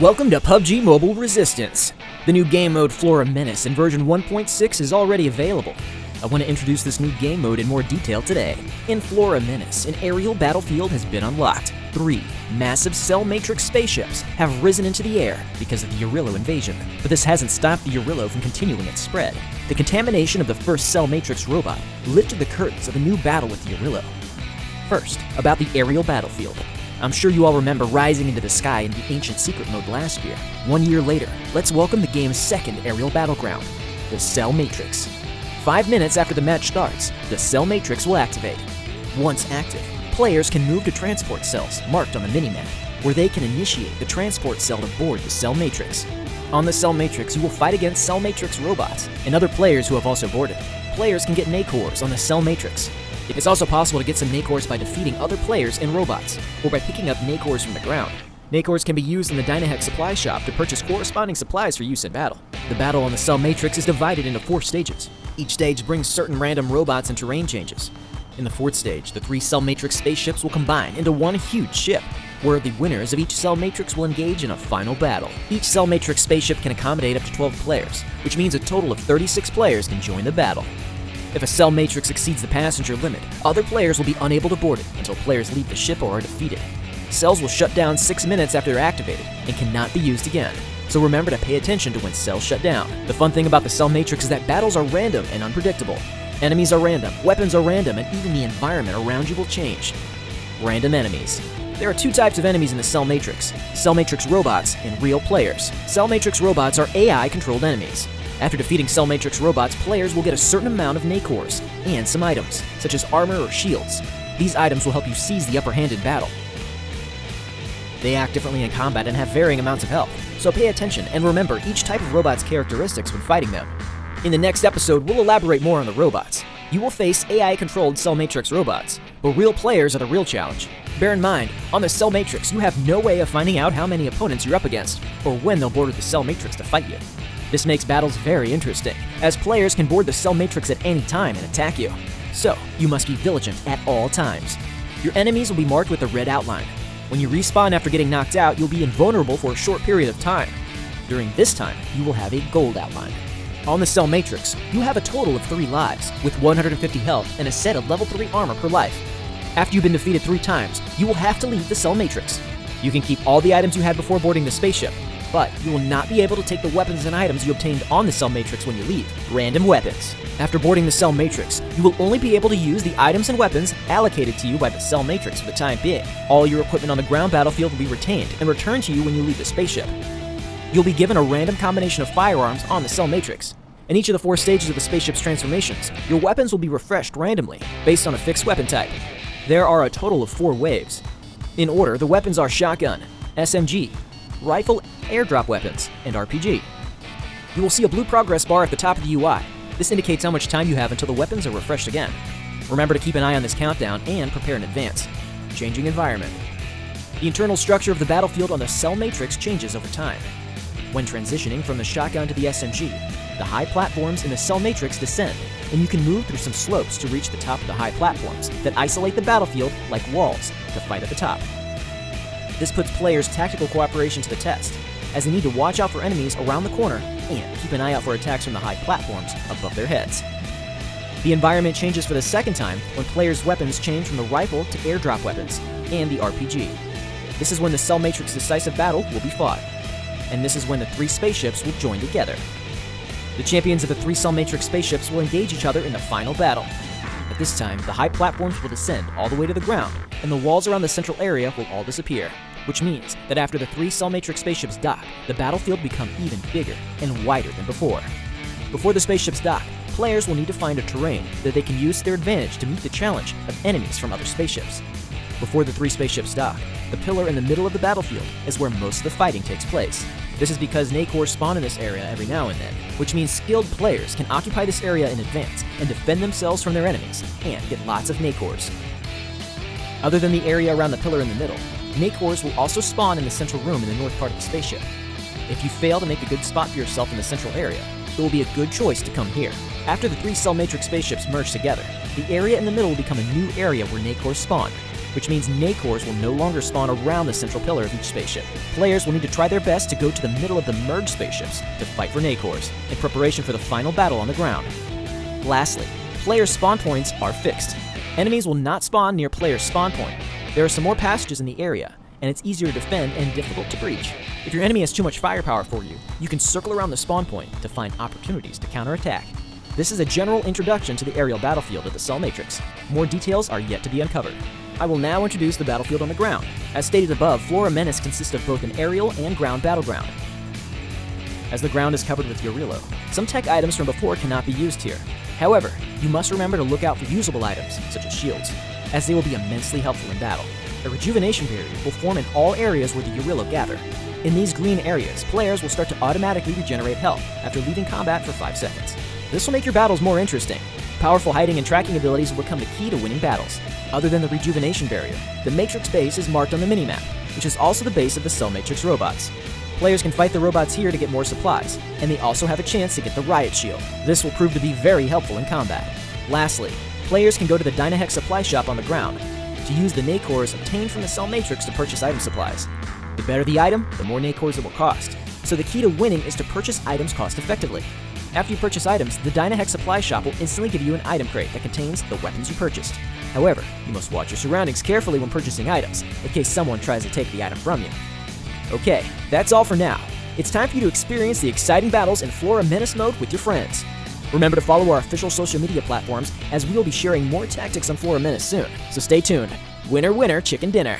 Welcome to PUBG Mobile Resistance. The new game mode Flora Menace in version 1.6 is already available. I want to introduce this new game mode in more detail today. In Flora Menace, an aerial battlefield has been unlocked. 3 massive cell matrix spaceships have risen into the air because of the Yarilo invasion, but this hasn't stopped the Yarilo from continuing its spread. The contamination of the first cell matrix robot lifted the curtains of a new battle with the Yarilo. First, about the aerial battlefield. I'm sure you all remember rising into the sky in the ancient secret mode last year. 1 year later, let's welcome the game's second aerial battleground, the Cell Matrix. 5 minutes after the match starts, the Cell Matrix will activate. Once active, players can move to transport cells marked on the minimap, where they can initiate the transport cell to board the Cell Matrix. On the Cell Matrix, you will fight against Cell Matrix robots and other players who have also boarded. Players can get Nacors on the Cell Matrix. It's also possible to get some Nacors by defeating other players and robots, or by picking up Nacors from the ground. Nacors can be used in the Dynahex supply shop to purchase corresponding supplies for use in battle. The battle on the Cell Matrix is divided into 4 stages. Each stage brings certain random robots and terrain changes. In the 4th stage, the 3 Cell Matrix spaceships will combine into one huge ship, where the winners of each Cell Matrix will engage in a final battle. Each Cell Matrix spaceship can accommodate up to 12 players, which means a total of 36 players can join the battle. If a Cell Matrix exceeds the passenger limit, other players will be unable to board it until players leave the ship or are defeated. Cells will shut down 6 minutes after they're activated and cannot be used again. So remember to pay attention to when cells shut down. The fun thing about the Cell Matrix is that battles are random and unpredictable. Enemies are random, weapons are random, and even the environment around you will change. Random enemies. There are 2 types of enemies in the Cell Matrix: Cell Matrix robots and real players. Cell Matrix robots are AI-controlled enemies. After defeating Cell Matrix robots, players will get a certain amount of Nacors and some items, such as armor or shields. These items will help you seize the upper hand in battle. They act differently in combat and have varying amounts of health, so pay attention and remember each type of robot's characteristics when fighting them. In the next episode, we'll elaborate more on the robots. You will face AI-controlled Cell Matrix robots, but real players are the real challenge. Bear in mind, on the Cell Matrix, you have no way of finding out how many opponents you're up against, or when they'll board the Cell Matrix to fight you. This makes battles very interesting, as players can board the Cell Matrix at any time and attack you. So, you must be vigilant at all times. Your enemies will be marked with a red outline. When you respawn after getting knocked out, you'll be invulnerable for a short period of time. During this time, you will have a gold outline. On the Cell Matrix, you have a total of 3 lives, with 150 health and a set of level 3 armor per life. After you've been defeated 3 times, you will have to leave the Cell Matrix. You can keep all the items you had before boarding the spaceship, but you will not be able to take the weapons and items you obtained on the Cell Matrix when you leave. Random weapons. After boarding the Cell Matrix, you will only be able to use the items and weapons allocated to you by the Cell Matrix for the time being. All your equipment on the ground battlefield will be retained and returned to you when you leave the spaceship. You'll be given a random combination of firearms on the Cell Matrix. In each of the 4 stages of the spaceship's transformations, your weapons will be refreshed randomly, based on a fixed weapon type. There are a total of 4 waves. In order, the weapons are shotgun, SMG, rifle, airdrop weapons, and RPG. You will see a blue progress bar at the top of the UI. This indicates how much time you have until the weapons are refreshed again. Remember to keep an eye on this countdown and prepare in advance. Changing environment. The internal structure of the battlefield on the Cell Matrix changes over time. When transitioning from the shotgun to the SMG, the high platforms in the Cell Matrix descend, and you can move through some slopes to reach the top of the high platforms that isolate the battlefield like walls to fight at the top. This puts players' tactical cooperation to the test, as they need to watch out for enemies around the corner and keep an eye out for attacks from the high platforms above their heads. The environment changes for the second time when players' weapons change from the rifle to airdrop weapons and the RPG. This is when the Cell Matrix decisive battle will be fought, and this is when the 3 spaceships will join together. The champions of the 3 Cell Matrix spaceships will engage each other in the final battle. At this time, the high platforms will descend all the way to the ground, and the walls around the central area will all disappear, which means that after the 3 Cell Matrix spaceships dock, the battlefield becomes even bigger and wider than before. Before the spaceships dock, players will need to find a terrain that they can use to their advantage to meet the challenge of enemies from other spaceships. Before the 3 spaceships dock, the pillar in the middle of the battlefield is where most of the fighting takes place. This is because Nacors spawn in this area every now and then, which means skilled players can occupy this area in advance and defend themselves from their enemies, and get lots of Nacors. Other than the area around the pillar in the middle, Nacors will also spawn in the central room in the north part of the spaceship. If you fail to make a good spot for yourself in the central area, it will be a good choice to come here. After the 3 Cell Matrix spaceships merge together, the area in the middle will become a new area where Nacors spawn. which means Nacors will no longer spawn around the central pillar of each spaceship. Players will need to try their best to go to the middle of the merged spaceships to fight for Nacors, in preparation for the final battle on the ground. Lastly, players' spawn points are fixed. Enemies will not spawn near players' spawn point. There are some more passages in the area, and it's easier to defend and difficult to breach. If your enemy has too much firepower for you, you can circle around the spawn point to find opportunities to counterattack. This is a general introduction to the aerial battlefield of the Cell Matrix. More details are yet to be uncovered. I will now introduce the battlefield on the ground. As stated above, Flora Menace consists of both an aerial and ground battleground. As the ground is covered with Yarilo, some tech items from before cannot be used here. However, you must remember to look out for usable items, such as shields, as they will be immensely helpful in battle. A rejuvenation barrier will form in all areas where the Yarilo gather. In these green areas, players will start to automatically regenerate health after leaving combat for 5 seconds. This will make your battles more interesting. Powerful hiding and tracking abilities will become the key to winning battles. Other than the rejuvenation barrier, the Matrix base is marked on the minimap, which is also the base of the Cell Matrix robots. Players can fight the robots here to get more supplies, and they also have a chance to get the Riot Shield. This will prove to be very helpful in combat. Lastly, players can go to the Dynahex supply shop on the ground to use the Nacors obtained from the Cell Matrix to purchase item supplies. The better the item, the more Nacors it will cost. So the key to winning is to purchase items cost effectively. After you purchase items, the Dynahex supply shop will instantly give you an item crate that contains the weapons you purchased. However, you must watch your surroundings carefully when purchasing items, in case someone tries to take the item from you. Okay, that's all for now. It's time for you to experience the exciting battles in Flora Menace mode with your friends. Remember to follow our official social media platforms, as we will be sharing more tactics on Flora Menace soon, so stay tuned. Winner, winner, chicken dinner.